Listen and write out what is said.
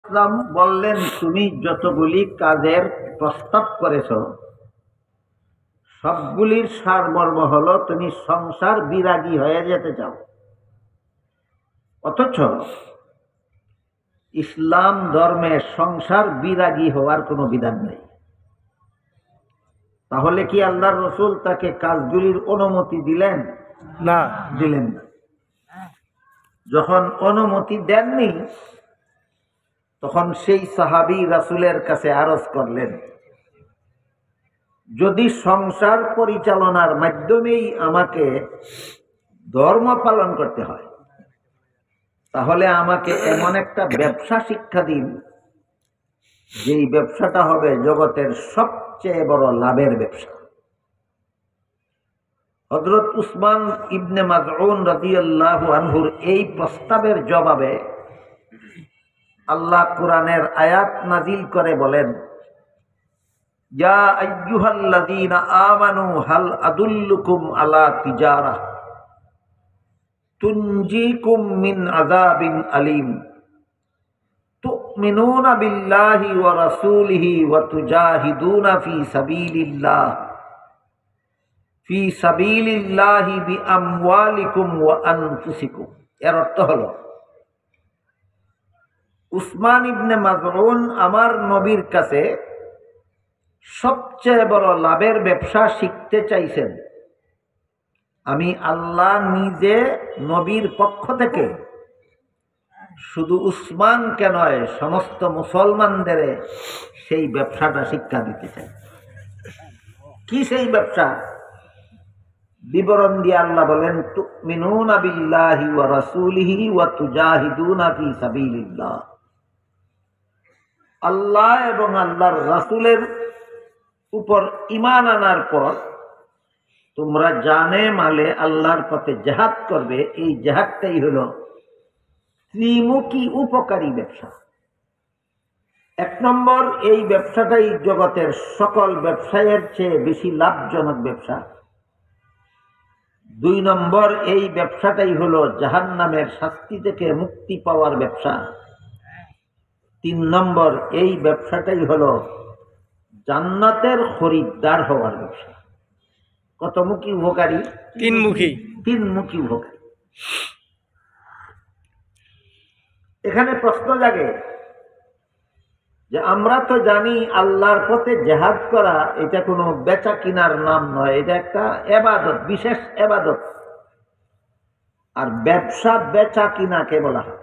ইসলাম বললেন, তুমি যতগুলি কাজের প্রস্তাব করেছ সবগুলির সারমর্ম হলো তুমি সংসার বিরাগী হয়ে যেতে চাও। অথচ ইসলাম ধর্মে সংসার বিরাগী হওয়ার কোনো বিধান নেই। তাহলে কি আল্লাহর রাসূল তাকে কাজগুলির অনুমতি দিলেন? না, দিলেন না। যখন অনুমতি দেননি তখন সেই সাহাবী রাসূলের কাছে আরজ করলেন, যদি সংসার পরিচালনার মাধ্যমেই আমাকে ধর্ম পালন করতে হয় তাহলে আমাকে এমন একটা ব্যবসা শিক্ষা দিন যেই ব্যবসাটা হবে জগতের সবচেয়ে বড় লাভের ব্যবসা। হযরত উসমান ইবনে মাযউন রাদিয়াল্লাহু আনহুর এই প্রস্তাবের জবাবে আল্লাহ কোরআনের আয়াত নাজিল করে বলেন, ইয়া আইয়ুহাল্লাযীনা আমানু হাল আদুল্লুকুম আলা তিজারাহ তুনজিকুম মিন আযাবিন আলীম তুমিনুনা বিল্লাহি ওয়া রাসূলিহি ওয়া তুজাহিদুনা ফি সাবিলিল্লাহি বিআমওয়ালিকুম ওয়া আনফুসিকুম। এর অর্থ হলো, উসমান ইবনে মাযউন আমার নবীর কাছে সবচেয়ে বড় লাভের ব্যবসা শিখতে চাইছেন। আমি আল্লাহ নিজে নবীর পক্ষ থেকে শুধু উসমানকে নয় সমস্ত মুসলমানদের সেই ব্যবসাটা শিক্ষা দিতে চাই। কি সেই ব্যবসা? বিবরণ দিয়ে আল্লাহ বলেন, তুমিনুনা বিল্লাহি ওয়া রাসূলিহি ওয়া তুজাহিদুনা ফি সাবিলিল্লাহ। আল্লাহ এবং আল্লাহর রাসূলের উপর ঈমান আনার পর তোমরা জানে মালে আল্লাহর পথে জিহাদ করবে। এই জিহাদটাই হলো ত্রিমুখী উপকারী ব্যবসা। এক নম্বর, এই ব্যবসাটাই জগতের সকল ব্যবসায়ের চেয়ে বেশি লাভজনক ব্যবসা। দুই নম্বর, এই ব্যবসাটাই হলো জাহান্নামের শাস্তি থেকে মুক্তি পাওয়ার ব্যবসা। তিন নম্বর, এই ব্যবসাটাই হলো জান্নাতের খরিদ্দার হওয়ার ব্যবসা। কতমুখী উপকারী? তিনমুখী উপকারী। এখানে প্রশ্ন জাগে যে আমরা তো জানি আল্লাহর পথে জিহাদ করা এটা কোনো বেচা কিনার নাম নয়, এটা একটা ইবাদত, বিশেষ ইবাদত। আর ব্যবসা বেচা কিনাকে বলা হয়।